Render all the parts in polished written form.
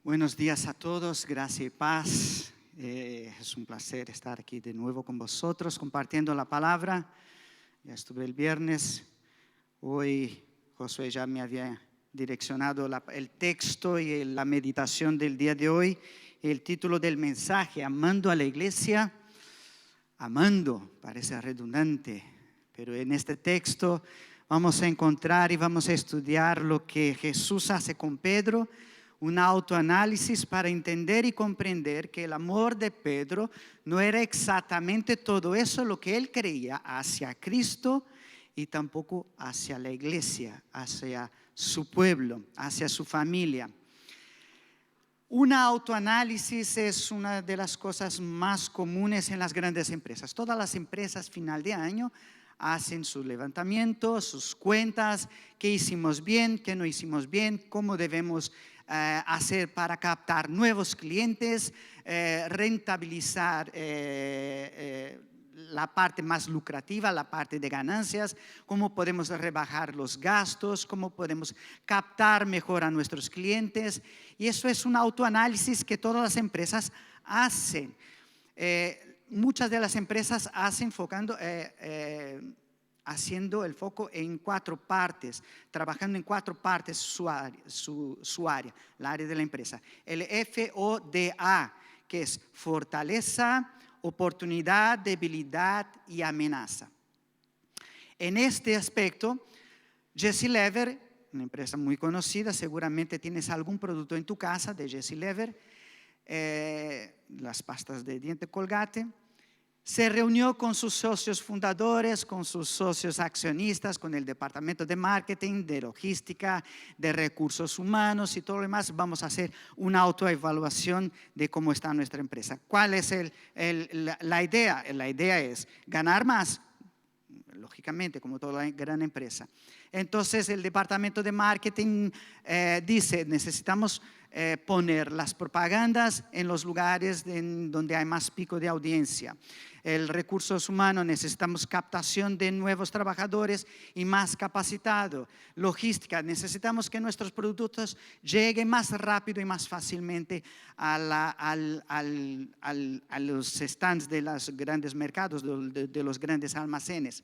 Buenos días a todos, gracia y paz. Es un placer estar aquí de nuevo con vosotros compartiendo la palabra. Ya estuve el viernes, hoy Josué ya me había direccionado el texto y la meditación del día de hoy. El título del mensaje, Amando a la Iglesia. Amando, parece redundante, pero en este texto vamos a encontrar y vamos a estudiar lo que Jesús hace con Pedro, un autoanálisis para entender y comprender que el amor de Pedro no era exactamente todo eso lo que él creía hacia Cristo y tampoco hacia la iglesia, hacia su pueblo, hacia su familia. Un autoanálisis es una de las cosas más comunes en las grandes empresas. Todas las empresas final de año hacen su levantamiento, sus cuentas, qué hicimos bien, qué no hicimos bien, cómo debemos hacer para captar nuevos clientes, rentabilizar la parte más lucrativa, la parte de ganancias, cómo podemos rebajar los gastos, cómo podemos captar mejor a nuestros clientes. Y eso es un autoanálisis que todas las empresas hacen. Muchas de las empresas hacen haciendo el foco en 4 partes, trabajando en 4 partes su área, la área de la empresa. El FODA, que es fortaleza, oportunidad, debilidad y amenaza. En este aspecto, Jesse Lever, una empresa muy conocida, seguramente tienes algún producto en tu casa de Jesse Lever, las pastas de diente Colgate. Se reunió con sus socios fundadores, con sus socios accionistas, con el departamento de marketing, de logística, de recursos humanos y todo lo demás. Vamos a hacer una autoevaluación de cómo está nuestra empresa. ¿Cuál es la idea? La idea es ganar más, lógicamente, como toda gran empresa. Entonces el departamento de marketing dice, necesitamos poner las propagandas en los lugares donde hay más pico de audiencia. El recursos humanos, necesitamos captación de nuevos trabajadores y más capacitado. Logística, necesitamos que nuestros productos lleguen más rápido y más fácilmente a los stands de los grandes mercados, de los grandes almacenes.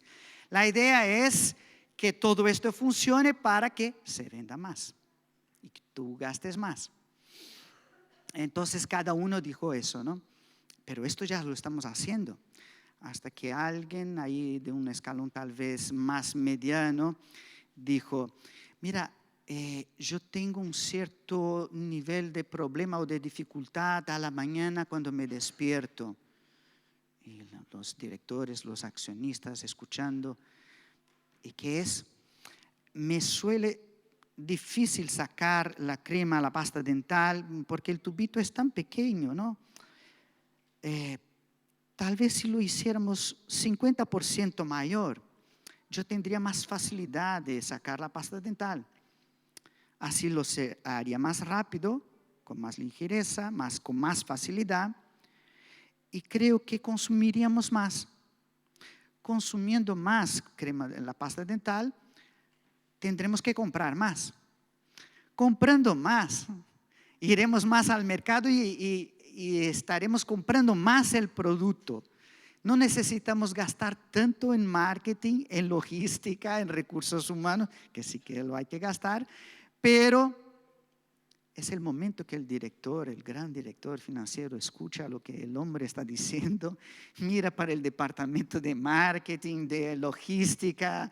La idea es que todo esto funcione para que se venda más y que tú gastes más. Entonces cada uno dijo eso, ¿no? Pero esto ya lo estamos haciendo. Hasta que alguien ahí de un escalón tal vez más mediano dijo, mira, yo tengo un cierto nivel de problema o de dificultad a la mañana cuando me despierto. Y los directores, los accionistas escuchando, ¿y qué es? Me suele difícil sacar la crema, la pasta dental, porque el tubito es tan pequeño, ¿no? Tal vez si lo hiciéramos 50% mayor, yo tendría más facilidad de sacar la pasta dental. Así lo haría más rápido, con más ligereza, con más facilidad, y creo que consumiríamos más. Consumiendo más crema en la pasta dental, tendremos que comprar más. Comprando más, iremos más al mercado y estaremos comprando más el producto. No necesitamos gastar tanto en marketing, en logística, en recursos humanos, que sí que lo hay que gastar, pero es el momento que el gran director financiero, escucha lo que el hombre está diciendo, mira para el departamento de marketing, de logística,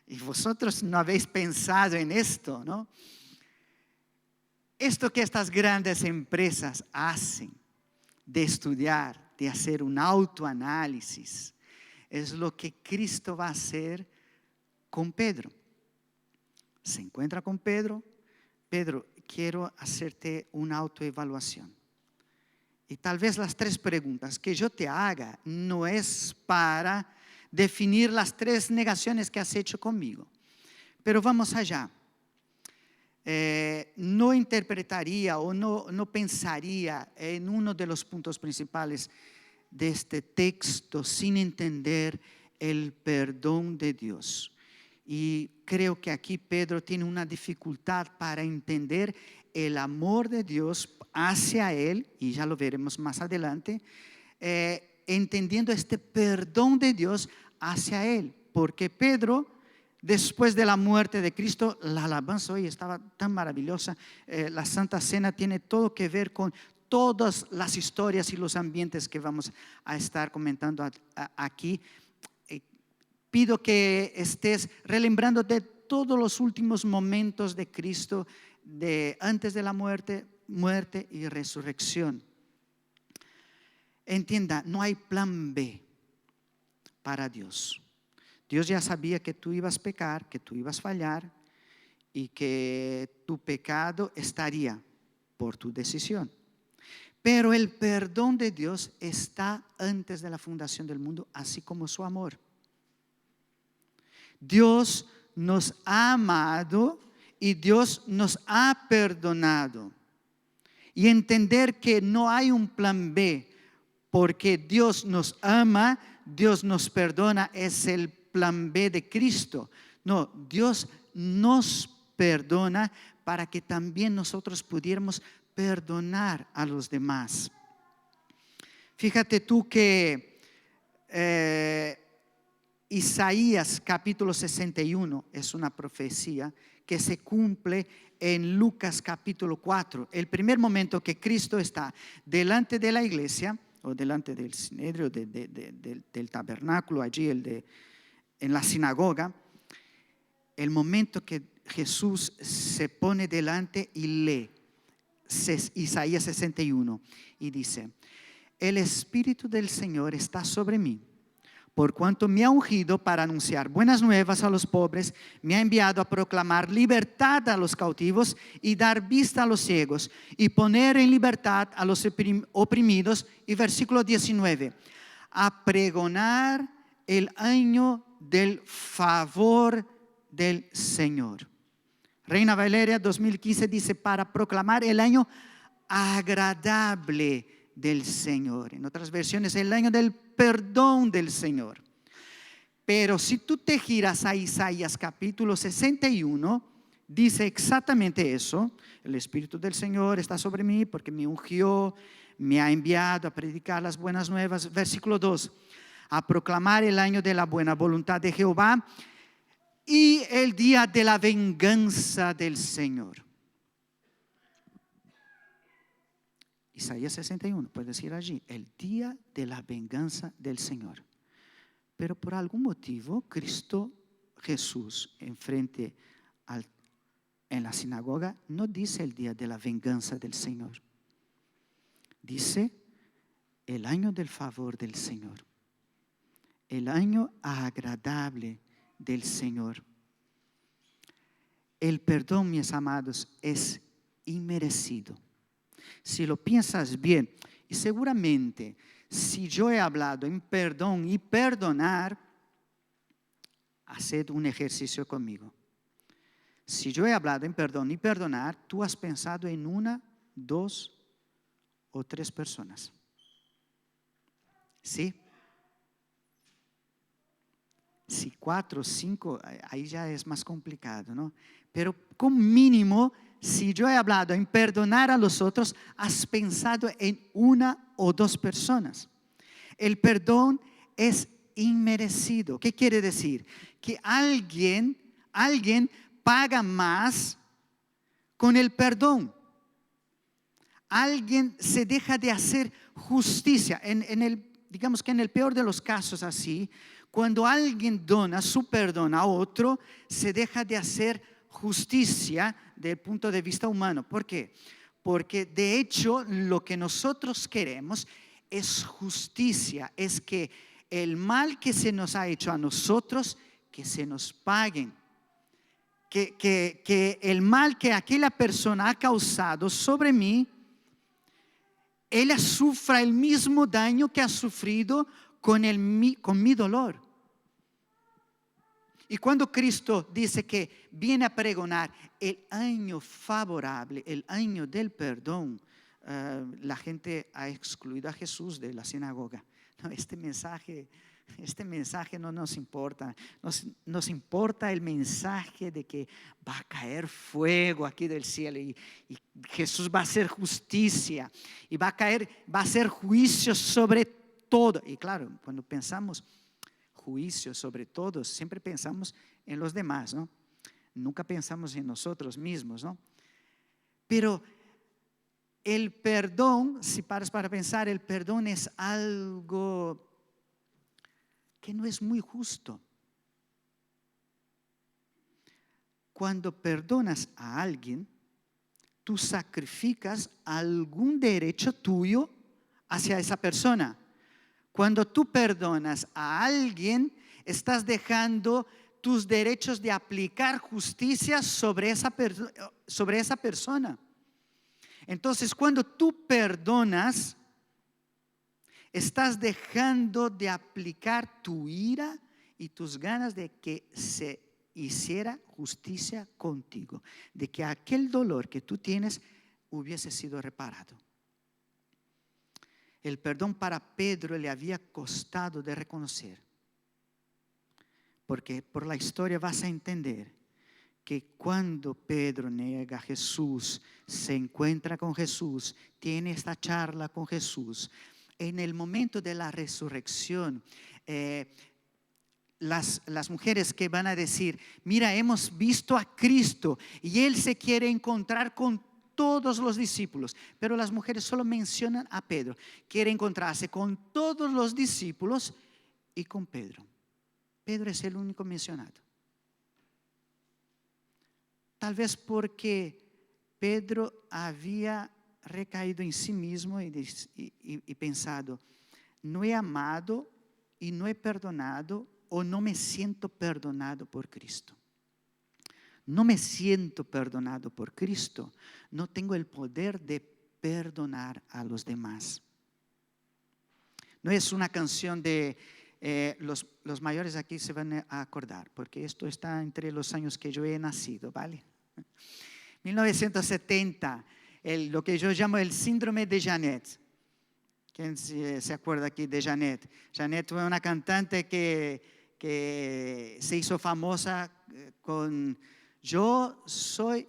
y vosotros no habéis pensado en esto, ¿no? Esto que estas grandes empresas hacen, de estudiar, de hacer un autoanálisis, es lo que Cristo va a hacer con Pedro. Se encuentra con Pedro. Pedro, quiero hacerte una autoevaluación. Y tal vez las 3 preguntas que yo te haga no es para definir las 3 negaciones que has hecho conmigo. Pero vamos allá. No interpretaría o no pensaría en uno de los puntos principales de este texto sin entender el perdón de Dios. Y creo que aquí Pedro tiene una dificultad para entender el amor de Dios hacia él, y ya lo veremos más adelante, entendiendo este perdón de Dios hacia él, porque Pedro, después de la muerte de Cristo, la alabanza hoy estaba tan maravillosa. La Santa Cena tiene todo que ver con todas las historias y los ambientes que vamos a estar comentando aquí. Pido que estés relembrando de todos los últimos momentos de Cristo, de antes de la muerte y resurrección. Entienda, no hay plan B para Dios. Dios ya sabía que tú ibas a pecar, que tú ibas a fallar y que tu pecado estaría por tu decisión. Pero el perdón de Dios está antes de la fundación del mundo, así como su amor. Dios nos ha amado y Dios nos ha perdonado. Y entender que no hay un plan B, porque Dios nos ama, Dios nos perdona, es el plan B de Cristo. No, Dios nos perdona para que también nosotros pudiéramos perdonar a los demás. Fíjate tú que Isaías capítulo 61 es una profecía que se cumple en Lucas capítulo 4. El primer momento que Cristo está delante de la iglesia, o delante del Sinedrio, del tabernáculo, allí en la sinagoga, el momento que Jesús se pone delante y lee Isaías 61 y dice: el Espíritu del Señor está sobre mí, por cuanto me ha ungido para anunciar buenas nuevas a los pobres, me ha enviado a proclamar libertad a los cautivos y dar vista a los ciegos, y poner en libertad a los oprimidos. Y versículo 19, a pregonar el año del favor del Señor. Reina Valera 2015 dice: para proclamar el año agradable del Señor. En otras versiones, el año del perdón del Señor. Pero si tú te giras a Isaías capítulo 61, dice exactamente eso: el Espíritu del Señor está sobre mí porque me ungió, me ha enviado a predicar las buenas nuevas. Versículo 2, a proclamar el año de la buena voluntad de Jehová y el día de la venganza del Señor. Isaías 61, puede decir allí, el día de la venganza del Señor. Pero por algún motivo, Cristo Jesús, en la sinagoga, no dice el día de la venganza del Señor. Dice el año del favor del Señor, el año agradable del Señor. El perdón, mis amados, es inmerecido. Si lo piensas bien, y seguramente si yo he hablado en perdón y perdonar, haced un ejercicio conmigo. Si yo he hablado en perdón y perdonar, tú has pensado en 1, 2 o 3 personas. ¿Sí? Si 4 o 5, ahí ya es más complicado, ¿no? Pero con mínimo, si yo he hablado en perdonar a los otros, has pensado en 1 o 2 personas. El perdón es inmerecido. ¿Qué quiere decir? Que alguien paga más con el perdón. Alguien se deja de hacer justicia. Digamos que en el peor de los casos así, cuando alguien dona su perdón a otro, se deja de hacer justicia desde el punto de vista humano. ¿Por qué? Porque de hecho lo que nosotros queremos es justicia, es que el mal que se nos ha hecho a nosotros, que se nos paguen. Que el mal que aquella persona ha causado sobre mí, ella sufra el mismo daño que ha sufrido con mi dolor. Y cuando Cristo dice que viene a pregonar el año favorable, el año del perdón, la gente ha excluido a Jesús de la sinagoga. No, este mensaje este mensaje no nos importa. Nos importa el mensaje de que va a caer fuego aquí del cielo y Jesús va a hacer justicia y va a hacer juicio sobre todo. Y claro, cuando pensamos juicio sobre todos, siempre pensamos en los demás, ¿no? Nunca pensamos en nosotros mismos, ¿no? Pero el perdón, si paras para pensar, el perdón es algo que no es muy justo. Cuando perdonas a alguien, tú sacrificas algún derecho tuyo hacia esa persona. Cuando tú perdonas a alguien, estás dejando tus derechos de aplicar justicia sobre esa persona. Entonces, cuando tú perdonas, estás dejando de aplicar tu ira y tus ganas de que se hiciera justicia contigo, de que aquel dolor que tú tienes hubiese sido reparado. El perdón para Pedro le había costado de reconocer, porque por la historia vas a entender que cuando Pedro niega a Jesús, se encuentra con Jesús, tiene esta charla con Jesús, en el momento de la resurrección, las mujeres que van a decir, mira, hemos visto a Cristo y Él se quiere encontrar con todos los discípulos, pero las mujeres solo mencionan a Pedro. Quiere encontrarse con todos los discípulos y con Pedro. Pedro es el único mencionado. Tal vez porque Pedro había recaído en sí mismo y pensado, no he amado y no he perdonado, o no me siento perdonado por Cristo. No me siento perdonado por Cristo, no tengo el poder de perdonar a los demás. No es una canción de los mayores aquí se van a acordar, porque esto está entre los años que yo he nacido, ¿vale? 1970, lo que yo llamo el síndrome de Janet. ¿Quién se acuerda aquí de Janet? Janet fue una cantante que se hizo famosa con yo soy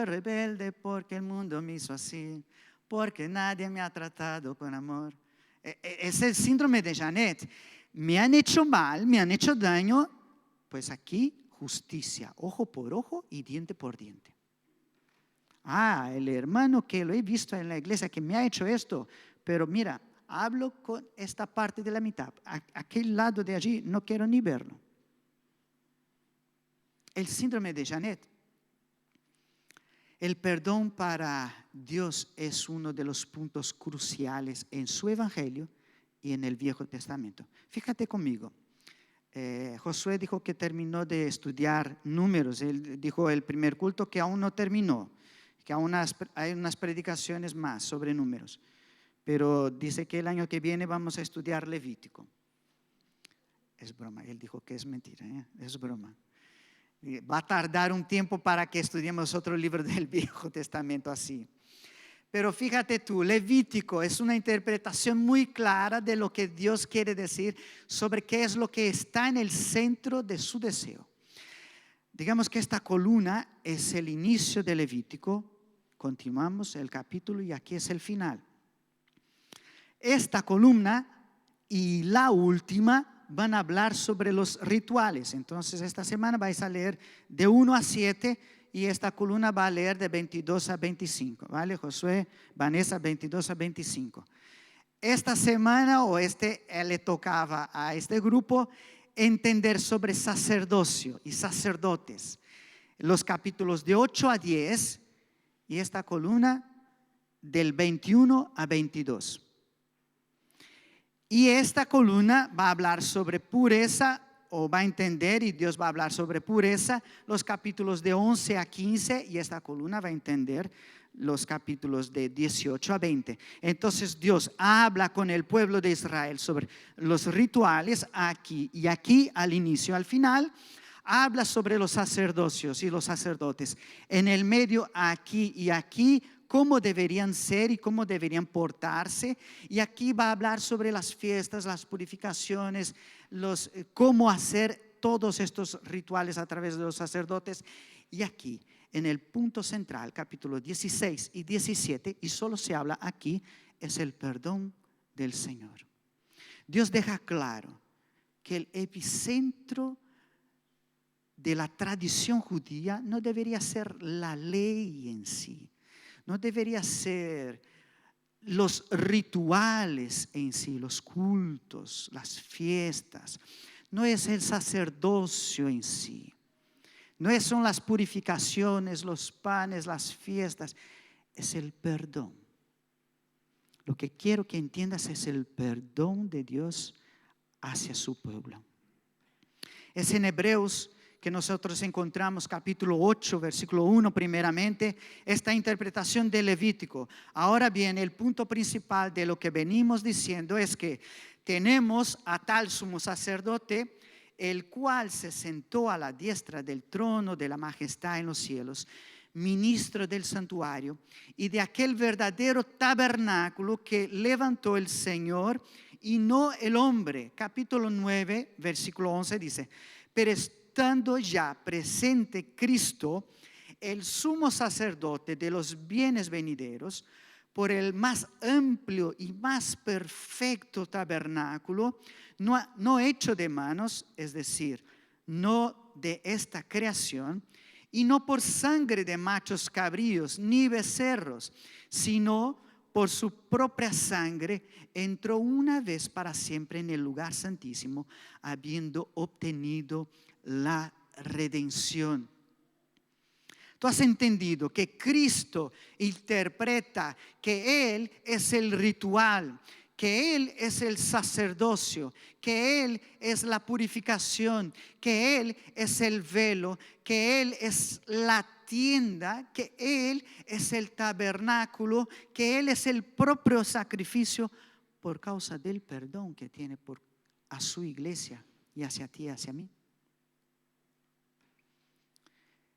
rebelde porque el mundo me hizo así, porque nadie me ha tratado con amor. Es el síndrome de Janet. Me han hecho mal, me han hecho daño, pues aquí justicia, ojo por ojo y diente por diente. El hermano que lo he visto en la iglesia que me ha hecho esto, pero mira, hablo con esta parte de la mitad, aquel lado de allí no quiero ni verlo. El síndrome de Janet. El perdón para Dios es uno de los puntos cruciales en su evangelio y en el Viejo Testamento. Fíjate conmigo, Josué dijo que terminó de estudiar números. Él dijo el primer culto que aún no terminó, que aún hay unas predicaciones más sobre números, pero dice que el año que viene vamos a estudiar Levítico. Es broma, él dijo que es mentira, es broma. Va a tardar un tiempo para que estudiemos otro libro del Viejo Testamento así. Pero fíjate tú, Levítico es una interpretación muy clara de lo que Dios quiere decir sobre qué es lo que está en el centro de su deseo. Digamos que esta columna es el inicio de Levítico. Continuamos el capítulo y aquí es el final. Esta columna y la última van a hablar sobre los rituales. Entonces esta semana vais a leer de 1 a 7 y esta columna va a leer de 22 a 25. ¿Vale? Josué, Vanessa, 22 a 25. Esta semana le tocaba a este grupo entender sobre sacerdocio y sacerdotes. Los capítulos de 8 a 10 y esta columna del 21 a 22. Y esta columna va a hablar sobre pureza, o va a entender, y Dios va a hablar sobre pureza, los capítulos de 11 a 15, y esta columna va a entender los capítulos de 18 a 20. Entonces Dios habla con el pueblo de Israel sobre los rituales aquí y aquí, al inicio, al final, habla sobre los sacerdocios y los sacerdotes. En el medio, aquí y aquí, cómo deberían ser y cómo deberían portarse. Y aquí va a hablar sobre las fiestas, las purificaciones, cómo hacer todos estos rituales a través de los sacerdotes. Y aquí, en el punto central, capítulo 16 y 17, y solo se habla aquí, es el perdón del Señor. Dios deja claro que el epicentro de la tradición judía no debería ser la ley en sí, no debería ser los rituales en sí, los cultos, las fiestas, no es el sacerdocio en sí, no son las purificaciones, los panes, las fiestas, es el perdón. Lo que quiero que entiendas es el perdón de Dios hacia su pueblo. Es en Hebreos que nosotros encontramos capítulo 8, versículo 1 primeramente, esta interpretación de Levítico. Ahora bien, el punto principal de lo que venimos diciendo es que tenemos a tal sumo sacerdote, el cual se sentó a la diestra del trono de la majestad en los cielos, ministro del santuario y de aquel verdadero tabernáculo que levantó el Señor y no el hombre. Capítulo 9, versículo 11 dice: pero estando ya presente Cristo, el sumo sacerdote de los bienes venideros, por el más amplio y más perfecto tabernáculo, no hecho de manos, es decir, no de esta creación, y no por sangre de machos cabríos ni becerros, sino por su propia sangre, entró una vez para siempre en el lugar santísimo, habiendo obtenido la redención. Tú has entendido que Cristo interpreta que Él es el ritual, que Él es el sacerdocio, que Él es la purificación, que Él es el velo, que Él es la tienda, que Él es el tabernáculo, que Él es el propio sacrificio por causa del perdón que tiene a su iglesia y hacia ti y hacia mí.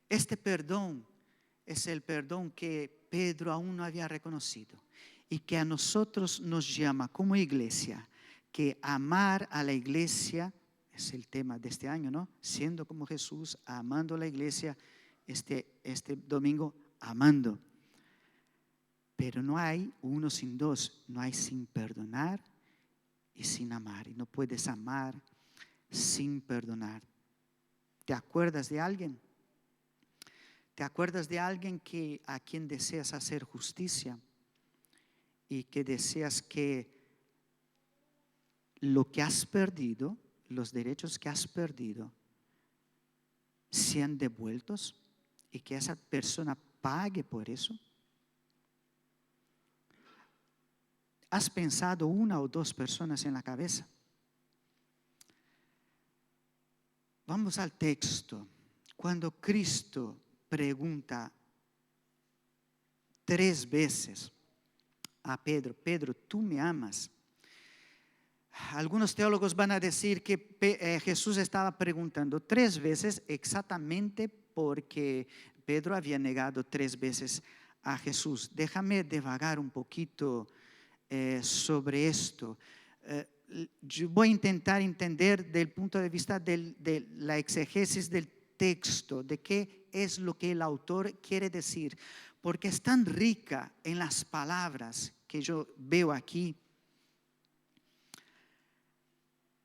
Este perdón es el perdón que Pedro aún no había reconocido y que a nosotros nos llama como iglesia, que amar a la iglesia es el tema de este año, ¿no? Siendo como Jesús, amando a la iglesia, este domingo amando. Pero no hay uno sin dos, no hay sin perdonar y sin amar. Y no puedes amar sin perdonar. ¿Te acuerdas de alguien? ¿Te acuerdas de alguien a quien deseas hacer justicia y que deseas que lo que has perdido, los derechos que has perdido, sean devueltos y que esa persona pague por eso? ¿Has pensado una o dos personas en la cabeza? Vamos al texto. Cuando Cristo pregunta 3 veces a Pedro: Pedro, ¿tú me amas? Algunos teólogos van a decir que Jesús estaba preguntando 3 veces exactamente porque Pedro había negado 3 veces a Jesús. Déjame divagar un poquito sobre esto. Yo voy a intentar entender del punto de vista de la exegesis del texto, de qué es lo que el autor quiere decir, porque es tan rica en las palabras que yo veo aquí.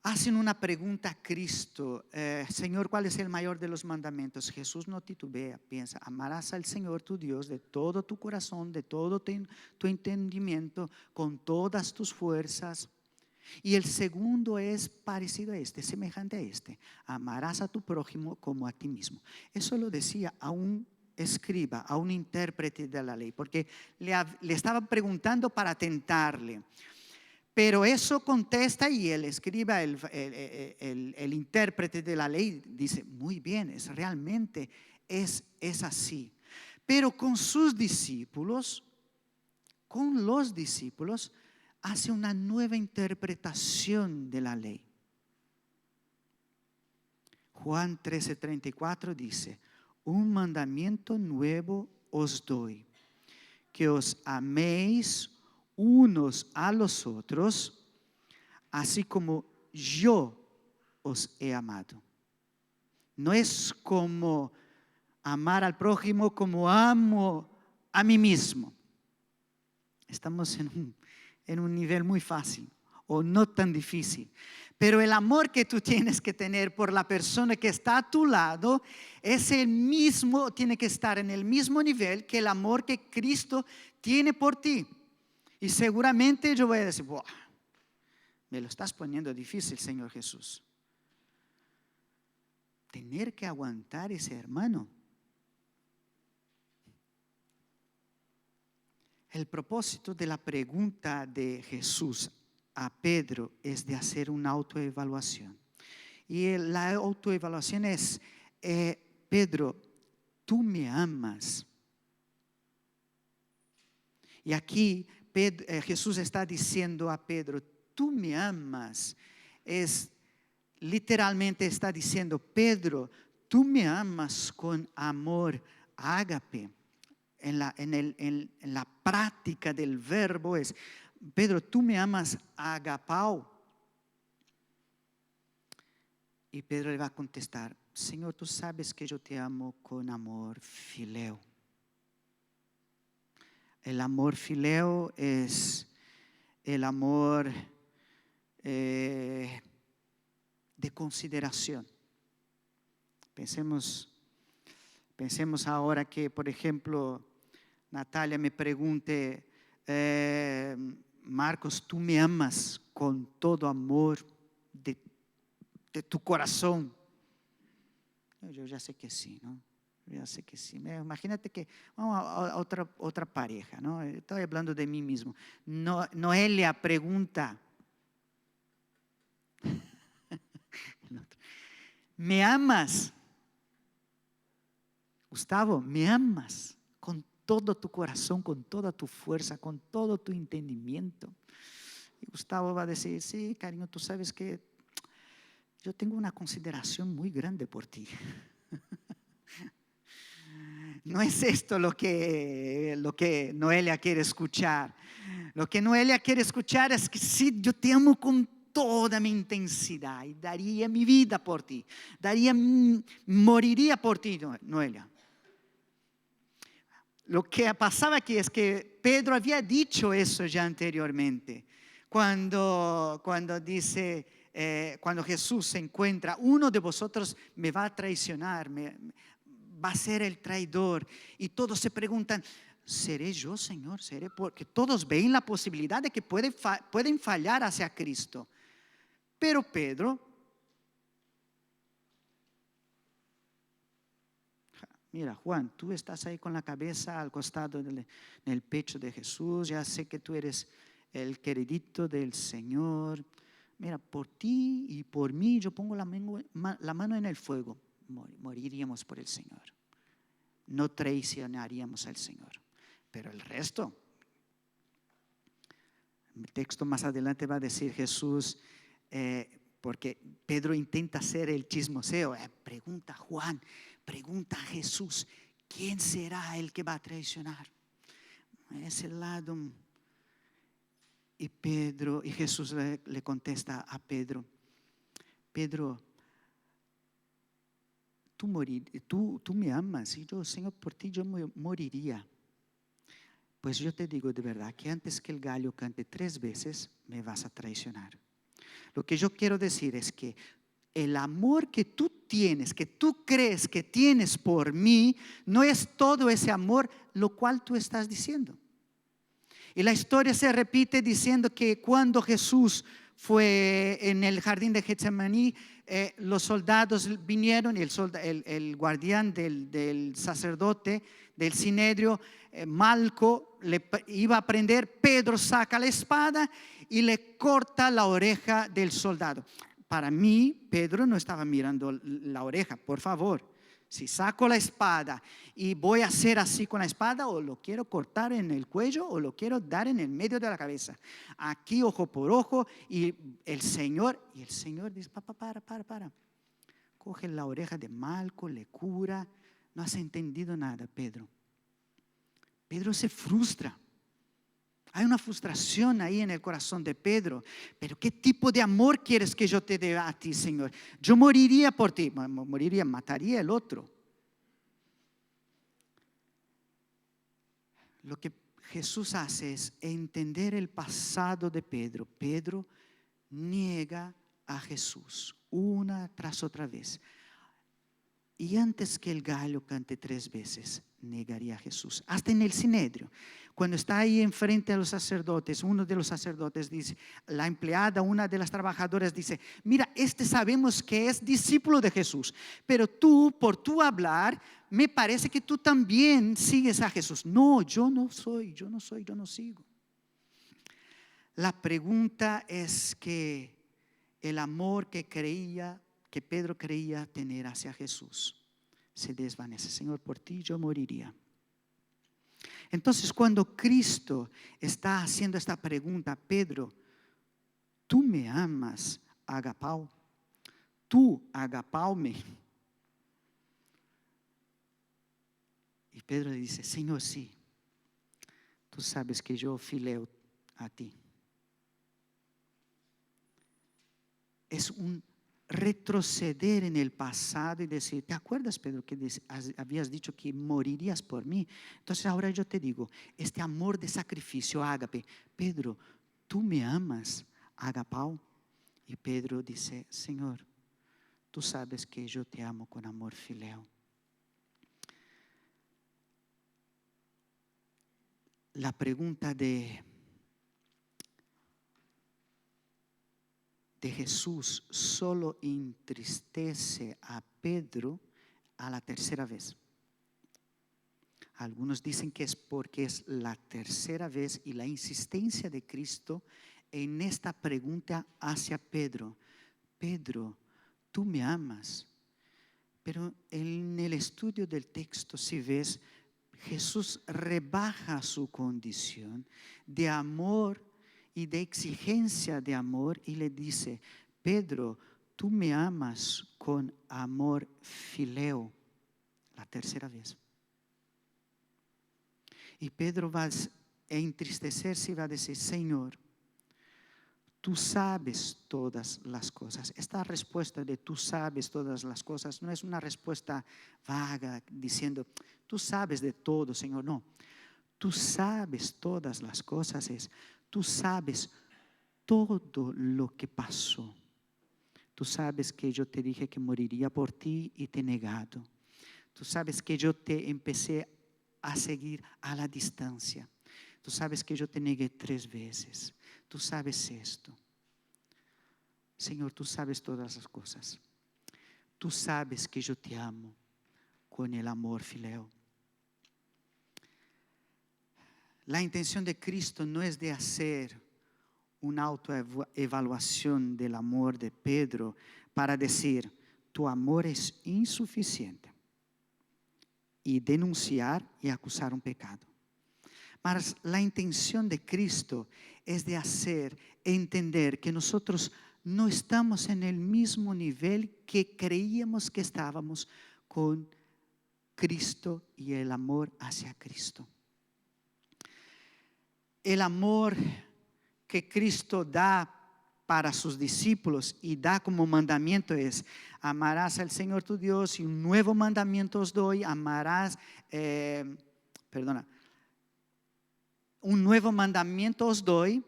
Hacen una pregunta a Cristo: Señor, ¿cuál es el mayor de los mandamientos? Jesús no titubea, piensa: amarás al Señor tu Dios de todo tu corazón, de todo tu entendimiento, con todas tus fuerzas. Y el segundo es parecido a este, semejante a este: amarás a tu prójimo como a ti mismo. Eso lo decía a un escriba, a un intérprete de la ley, porque le estaban preguntando para tentarle. Pero eso contesta, y el escriba, el intérprete de la ley, dice: muy bien, realmente es así. Pero con los discípulos, hace una nueva interpretación de la ley. Juan 13:34 dice: un mandamiento nuevo os doy, que os améis unos a los otros, así como yo os he amado. No es como amar al prójimo como amo a mí mismo. Estamos en un nivel muy fácil o no tan difícil. Pero el amor que tú tienes que tener por la persona que está a tu lado es el mismo, tiene que estar en el mismo nivel que el amor que Cristo tiene por ti. Y seguramente yo voy a decir, "Buah, me lo estás poniendo difícil, Señor Jesús. Tener que aguantar ese hermano". El propósito de la pregunta de Jesús a Pedro es de hacer una autoevaluación. Y la autoevaluación es, Pedro, ¿tú me amas? Y aquí Jesús está diciendo a Pedro, ¿tú me amas? Literalmente está diciendo, Pedro, tú me amas con amor ágape. En la práctica del verbo es, Pedro, tú me amas agapao. Y Pedro le va a contestar, Señor, tú sabes que yo te amo con amor fileo. El amor fileo es el amor de consideración. Pensemos ahora que, por ejemplo, Natalia me pregunte, Marcos, ¿tú me amas con todo amor de tu corazón? Yo ya sé que sí, ¿no? Ya sé que sí. Imagínate que vamos a otra pareja, ¿no? Estoy hablando de mí mismo. Noelia pregunta, ¿me amas? Gustavo, ¿me amas? Con todo tu corazón, con toda tu fuerza, con todo tu entendimiento. Y Gustavo va a decir, sí, cariño, tú sabes que yo tengo una consideración muy grande por ti. No es esto lo que Noelia quiere escuchar. Lo que Noelia quiere escuchar es que sí, yo te amo con toda mi intensidad y daría mi vida por ti. Moriría por ti, Noelia. Lo que pasaba aquí es que Pedro había dicho eso ya anteriormente. Cuando dice, cuando Jesús se encuentra, uno de vosotros me va a traicionar, va a ser el traidor. Y todos se preguntan, ¿seré yo, Señor? ¿Seré? Porque todos ven la posibilidad de que pueden fallar hacia Cristo. Pero Pedro, mira, Juan, tú estás ahí con la cabeza al costado del pecho de Jesús. Ya sé que tú eres el queridito del Señor. Mira, por ti y por mí yo pongo la mano en el fuego. Moriríamos por el Señor. No traicionaríamos al Señor. Pero el resto, el texto más adelante va a decir Jesús, porque Pedro intenta ser el chismoseo. Pregunta a Juan, pregunta a Jesús, ¿quién será el que va a traicionar? A ese lado. Y Jesús le contesta a Pedro, Pedro, tú me amas y yo, Señor, por ti yo moriría. Pues yo te digo de verdad que antes que el gallo cante 3 veces, me vas a traicionar. Lo que yo quiero decir es que el amor que tú tienes, que tú crees que tienes por mí, no es todo ese amor lo cual tú estás diciendo. Y la historia se repite diciendo que cuando Jesús fue en el jardín de Getsemaní, los soldados vinieron y el guardián del sacerdote del Sinedrio, Malco, le iba a prender. Pedro saca la espada y le corta la oreja del soldado. Para mí, Pedro no estaba mirando la oreja, por favor. Si saco la espada y voy a hacer así con la espada, o lo quiero cortar en el cuello o lo quiero dar en el medio de la cabeza. Aquí ojo por ojo. Y el Señor dice, para. Coge la oreja de Malco, le cura. No has entendido nada, Pedro. Pedro se frustra. Hay una frustración ahí en el corazón de Pedro. Pero ¿qué tipo de amor quieres que yo te dé a ti, Señor? Yo moriría por ti. Moriría, mataría al otro. Lo que Jesús hace es entender el pasado de Pedro. Pedro niega a Jesús una tras otra vez. Y antes que el gallo cante 3 veces, negaría a Jesús. Hasta en el Sinedrio, cuando está ahí enfrente a los sacerdotes, uno de los sacerdotes dice, la empleada, una de las trabajadoras dice, mira, sabemos que es discípulo de Jesús, pero tú, por tu hablar, me parece que tú también sigues a Jesús. No, yo no sigo. La pregunta es que el amor que Pedro creía tener hacia Jesús se desvanece. Señor, por ti yo moriría. Entonces, cuando Cristo está haciendo esta pregunta, Pedro, ¿tú me amas, agapao? ¿Tú agapao-me? Y Pedro le dice, Señor, sí, tú sabes que yo fileo a ti. Es un retroceder en el pasado y decir, ¿te acuerdas, Pedro, que habías dicho que morirías por mí? Entonces ahora yo te digo, este amor de sacrificio, ágape, Pedro, ¿tú me amas, agapao? Y Pedro dice, Señor, tú sabes que yo te amo con amor fileo. La pregunta de Jesús solo entristece a Pedro a la tercera vez. Algunos dicen que es porque es la tercera vez y la insistencia de Cristo en esta pregunta hacia Pedro. Pedro, tú me amas. Pero en el estudio del texto, si ves, Jesús rebaja su condición de amor y de exigencia de amor y le dice, Pedro, tú me amas con amor fileo, la tercera vez. Y Pedro va a entristecerse y va a decir, Señor, tú sabes todas las cosas. Esta respuesta de tú sabes todas las cosas no es una respuesta vaga diciendo, tú sabes de todo, Señor. No, tú sabes todas las cosas es, tú sabes todo lo que pasó. Tú sabes que yo te dije que moriría por ti y te he negado. Tú sabes que yo te empecé a seguir a la distancia. Tú sabes que yo te negué 3 veces. Tú sabes esto. Señor, tú sabes todas las cosas. Tú sabes que yo te amo con el amor fileo. La intención de Cristo no es de hacer una autoevaluación del amor de Pedro para decir, tu amor es insuficiente y denunciar y acusar un pecado. Mas la intención de Cristo es de hacer entender que nosotros no estamos en el mismo nivel que creíamos que estábamos con Cristo y el amor hacia Cristo. El amor que Cristo da para sus discípulos y da como mandamiento es, amarás al Señor tu Dios y un nuevo mandamiento os doy, un nuevo mandamiento os doy,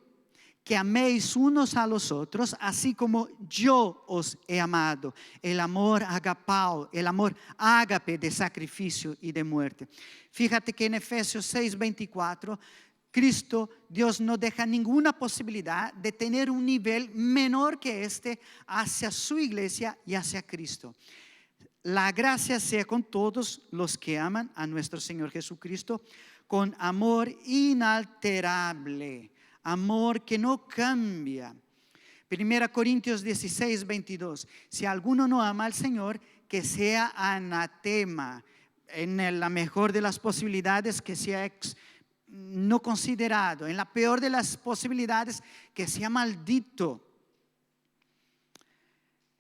que améis unos a los otros, así como yo os he amado. El amor agapao, el amor ágape de sacrificio y de muerte. Fíjate que en Efesios 6:24, Cristo, Dios no deja ninguna posibilidad de tener un nivel menor que este hacia su iglesia y hacia Cristo. La gracia sea con todos los que aman a nuestro Señor Jesucristo con amor inalterable, amor que no cambia. 1 Corintios 16:22. Si alguno no ama al Señor, que sea anatema. En la mejor de las posibilidades, que sea no considerado. En la peor de las posibilidades, que sea maldito.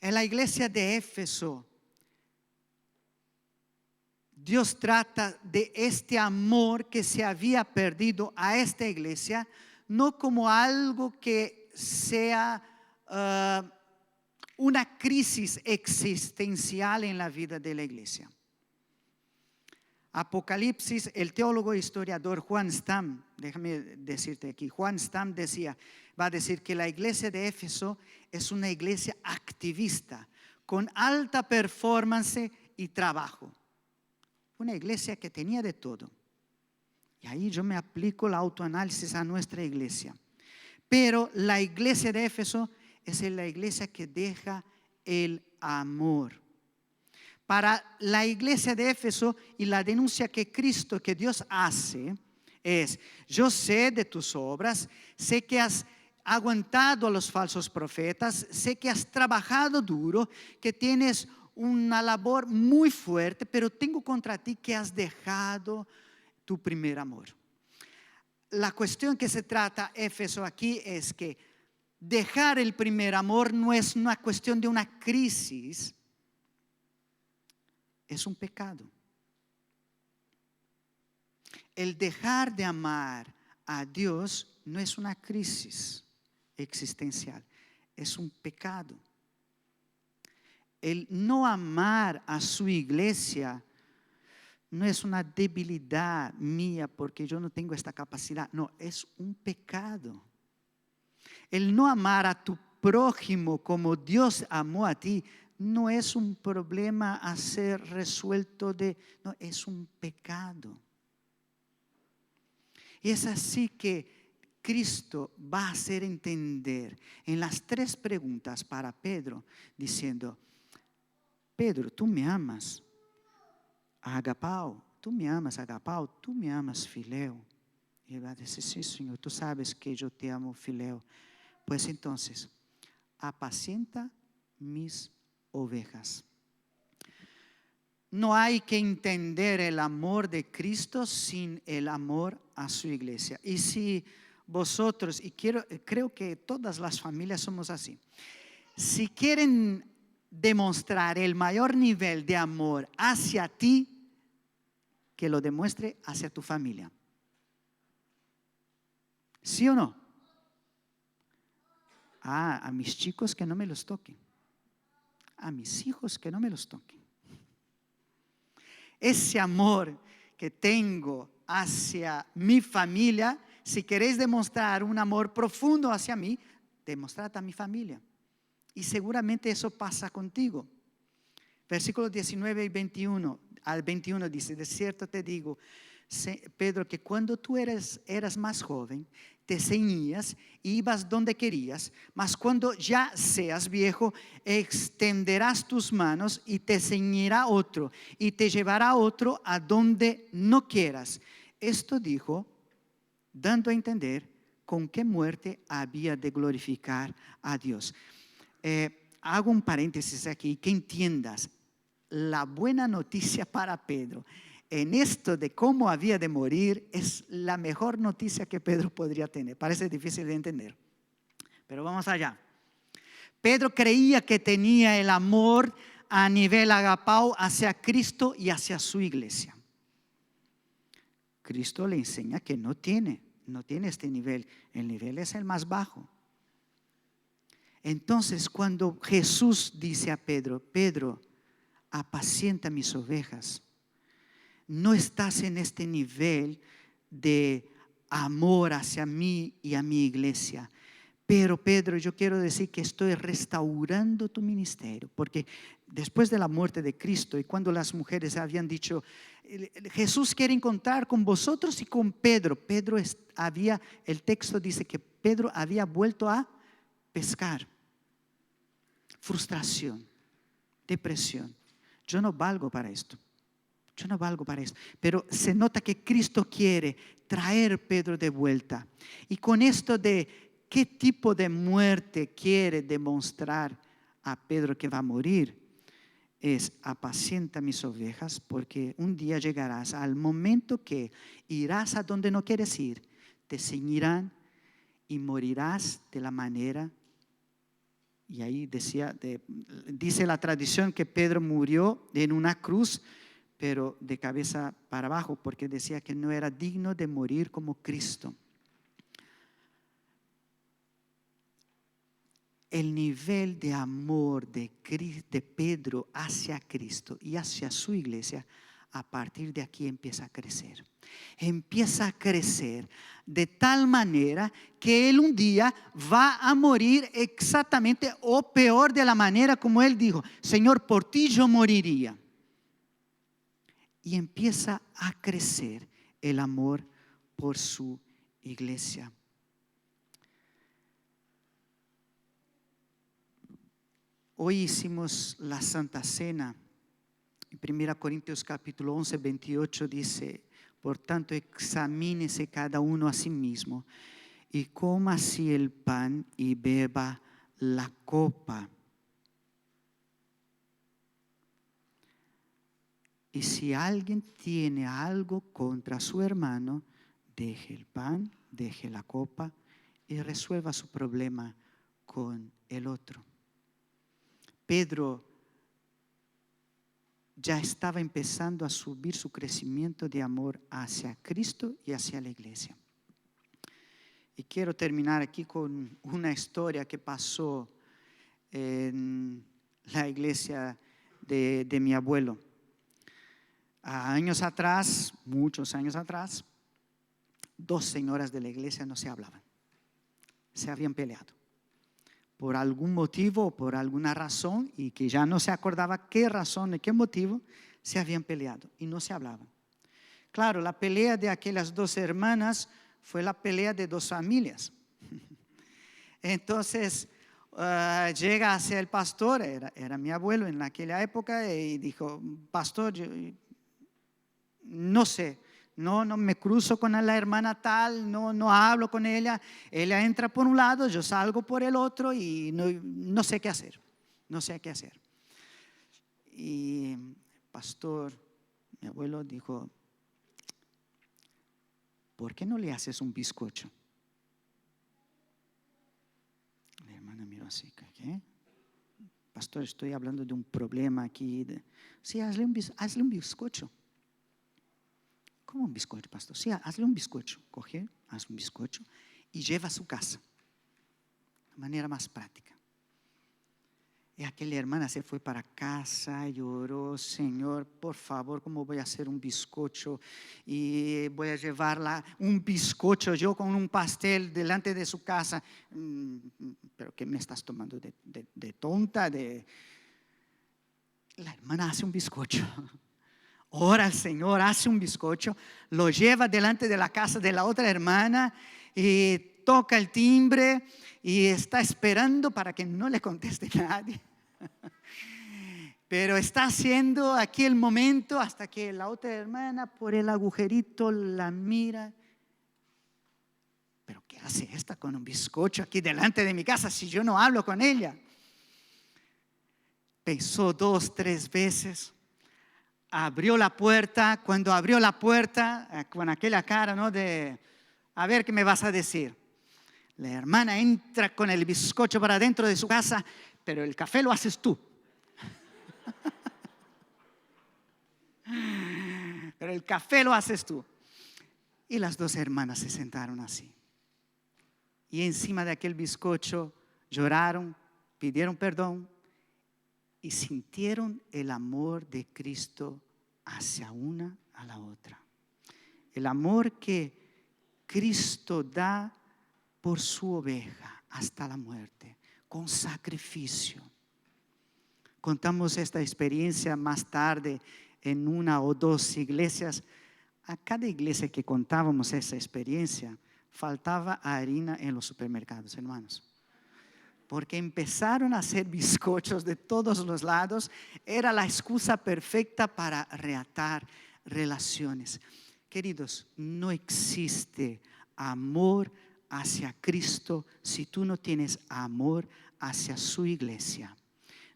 En la iglesia de Éfeso, Dios trata de este amor que se había perdido a esta iglesia, no como algo que sea una crisis existencial en la vida de la iglesia. Apocalipsis, el teólogo e historiador Juan Stam, déjame decirte aquí, Juan Stam va a decir que la iglesia de Éfeso es una iglesia activista, con alta performance y trabajo. Una iglesia que tenía de todo. Y ahí yo me aplico el autoanálisis a nuestra iglesia. Pero la iglesia de Éfeso es la iglesia que deja el amor. Para la iglesia de Éfeso, y la denuncia que Dios hace es: yo sé de tus obras, sé que has aguantado a los falsos profetas, sé que has trabajado duro, que tienes una labor muy fuerte, pero tengo contra ti que has dejado tu primer amor. La cuestión que se trata Éfeso aquí es que dejar el primer amor no es una cuestión de una crisis, es un pecado. El dejar de amar a Dios no es una crisis existencial, es un pecado. El no amar a su iglesia no es una debilidad mía porque yo no tengo esta capacidad, no, es un pecado. El no amar a tu prójimo como Dios amó a ti no es un problema a ser resuelto no, es un pecado. Y es así que Cristo va a hacer entender en las 3 preguntas para Pedro, diciendo: Pedro, tú me amas, agapao, tú me amas, agapao, tú me amas, fileo. Y él va a decir: sí, Señor, tú sabes que yo te amo, fileo. Pues entonces, apacienta mis ovejas. No hay que entender el amor de Cristo sin el amor a su iglesia. Y si vosotros, y creo que todas las familias somos así, si quieren demostrar el mayor nivel de amor hacia ti, que lo demuestre hacia tu familia. ¿Sí o no? A mis chicos que no me los toquen. A mis hijos que no me los toquen. Ese amor que tengo hacia mi familia, si queréis demostrar un amor profundo hacia mí, demostrad a mi familia. Y seguramente eso pasa contigo. Versículos 19 y 21 al 21 dice: de cierto te digo, Pedro, que cuando tú eras más joven, te ceñías y ibas donde querías, mas cuando ya seas viejo, extenderás tus manos y te ceñirá otro y te llevará otro a donde no quieras. Esto dijo, dando a entender con qué muerte había de glorificar a Dios. Hago un paréntesis aquí, que entiendas la buena noticia para Pedro en esto de cómo había de morir. Es la mejor noticia que Pedro podría tener. Parece difícil de entender, pero vamos allá. Pedro creía que tenía el amor a nivel agapao hacia Cristo y hacia su iglesia. Cristo le enseña que no tiene este nivel. El nivel es el más bajo. Entonces, cuando Jesús dice a Pedro: Pedro, apacienta mis ovejas, no estás en este nivel de amor hacia mí y a mi iglesia. Pero Pedro, yo quiero decir que estoy restaurando tu ministerio, porque después de la muerte de Cristo y cuando las mujeres habían dicho: Jesús quiere encontrar con vosotros y con Pedro. El texto dice que Pedro había vuelto a pescar. Frustración, depresión. Yo no valgo para esto. Pero se nota que Cristo quiere traer a Pedro de vuelta. Y con esto de qué tipo de muerte quiere demostrar a Pedro que va a morir, es: apacienta mis ovejas, porque un día llegarás al momento que irás a donde no quieres ir, te ceñirán y morirás de la manera. Y ahí dice la tradición que Pedro murió en una cruz, pero de cabeza para abajo, porque decía que no era digno de morir como Cristo. El nivel de amor de Pedro hacia Cristo y hacia su iglesia, a partir de aquí empieza a crecer. Empieza a crecer de tal manera que él un día va a morir exactamente o peor de la manera como él dijo: Señor, por ti yo moriría. Y empieza a crecer el amor por su iglesia. Hoy hicimos la Santa Cena. En 1 Corintios capítulo 11, 28 dice: por tanto, examínese cada uno a sí mismo y coma así el pan y beba la copa. Y si alguien tiene algo contra su hermano, deje el pan, deje la copa y resuelva su problema con el otro. Pedro ya estaba empezando a subir su crecimiento de amor hacia Cristo y hacia la iglesia. Y quiero terminar aquí con una historia que pasó en la iglesia de mi abuelo. Años atrás, muchos años atrás, 2 señoras de la iglesia no se hablaban. Se habían peleado. Por algún motivo o por alguna razón, y que ya no se acordaba qué razón y qué motivo, se habían peleado y no se hablaban. Claro, la pelea de aquellas 2 hermanas fue la pelea de 2 familias. Entonces llega hacia el pastor, era mi abuelo en aquella época, y dijo: pastor, yo no sé, no me cruzo con la hermana tal, no hablo con ella. Ella entra por un lado, yo salgo por el otro y no sé qué hacer. No sé qué hacer. Y pastor, mi abuelo dijo: ¿por qué no le haces un bizcocho? La hermana miró así: ¿qué? Pastor, estoy hablando de un problema aquí. Sí, hazle un bizcocho. ¿Cómo un bizcocho, pastor? Sí, hazle un bizcocho. Coge, haz un bizcocho y lleva a su casa. De manera más práctica. Y aquella hermana se fue para casa, lloró: Señor, por favor, ¿cómo voy a hacer un bizcocho? Y voy a llevarla un bizcocho yo con un pastel delante de su casa. ¿Pero qué me estás tomando de tonta? La hermana hace un bizcocho. Ora al Señor, hace un bizcocho, lo lleva delante de la casa de la otra hermana y toca el timbre y está esperando para que no le conteste nadie. Pero está haciendo aquí el momento hasta que la otra hermana por el agujerito la mira. ¿Pero qué hace esta con un bizcocho aquí delante de mi casa si yo no hablo con ella? Pensó 2, 3 veces. Abrió la puerta. Cuando abrió la puerta, con aquella cara, ¿no?, de a ver qué me vas a decir. La hermana entra con el bizcocho para dentro de su casa, pero el café lo haces tú. Pero el café lo haces tú. Y las 2 hermanas se sentaron así. Y encima de aquel bizcocho lloraron, pidieron perdón y sintieron el amor de Cristo hacia una a la otra. El amor que Cristo da por su oveja hasta la muerte, con sacrificio. Contamos esta experiencia más tarde en 1 o 2 iglesias. A cada iglesia que contábamos esa experiencia, faltaba harina en los supermercados, hermanos. Porque empezaron a hacer bizcochos de todos los lados. Era la excusa perfecta para reatar relaciones. Queridos, no existe amor hacia Cristo si tú no tienes amor hacia su iglesia.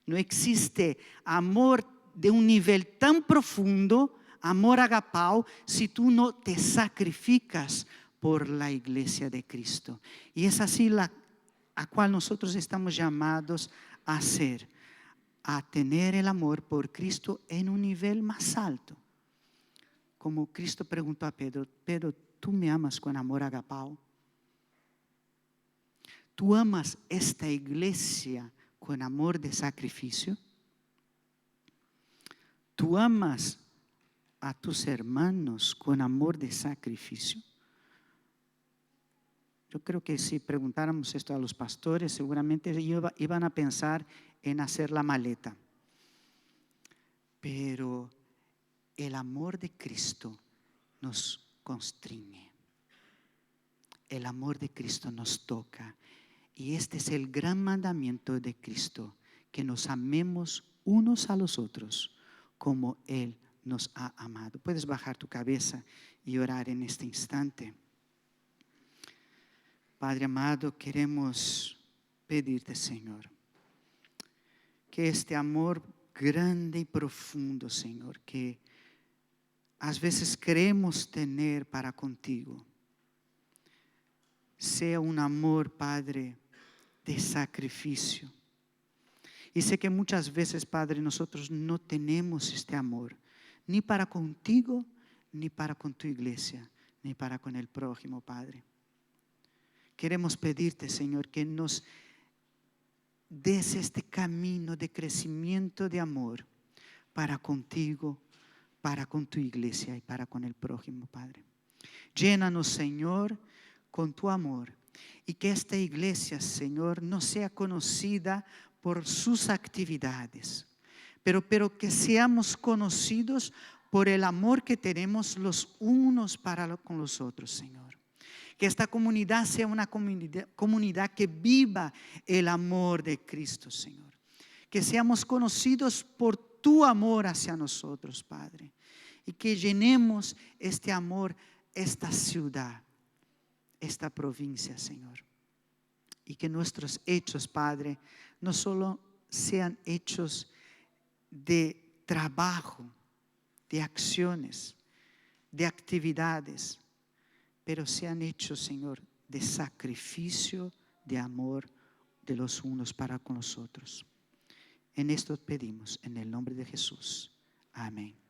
No existe amor de un nivel tan profundo, amor agapao, si tú no te sacrificas por la iglesia de Cristo. Y es así a cual nosotros estamos llamados a hacer, a tener el amor por Cristo en un nivel más alto. como Cristo preguntó a Pedro: Pedro, ¿tú me amas con amor agapao? ¿Tú amas esta iglesia con amor de sacrificio? ¿Tú amas a tus hermanos con amor de sacrificio? Yo creo que si preguntáramos esto a los pastores, seguramente iban a pensar en hacer la maleta. Pero el amor de Cristo nos constriñe. El amor de Cristo nos toca. Y este es el gran mandamiento de Cristo, que nos amemos unos a los otros como Él nos ha amado. Puedes bajar tu cabeza y orar en este instante. Padre amado, queremos pedirte, Señor, que este amor grande y profundo, Señor, que a veces creemos tener para contigo, sea un amor, Padre, de sacrificio. Y sé que muchas veces, Padre, nosotros no tenemos este amor, ni para contigo, ni para con tu iglesia, ni para con el prójimo, Padre. Queremos pedirte, Señor, que nos des este camino de crecimiento de amor para contigo, para con tu iglesia y para con el prójimo, Padre. Llénanos, Señor, con tu amor, y que esta iglesia, Señor, no sea conocida por sus actividades, pero que seamos conocidos por el amor que tenemos los unos para con los otros, Señor. Que esta comunidad sea una comunidad que viva el amor de Cristo, Señor. Que seamos conocidos por tu amor hacia nosotros, Padre. Y que llenemos este amor, esta ciudad, esta provincia, Señor. Y que nuestros hechos, Padre, no solo sean hechos de trabajo, de acciones, de actividades, pero sean hechos, Señor, de sacrificio, de amor de los unos para con los otros. En esto pedimos, en el nombre de Jesús. Amén.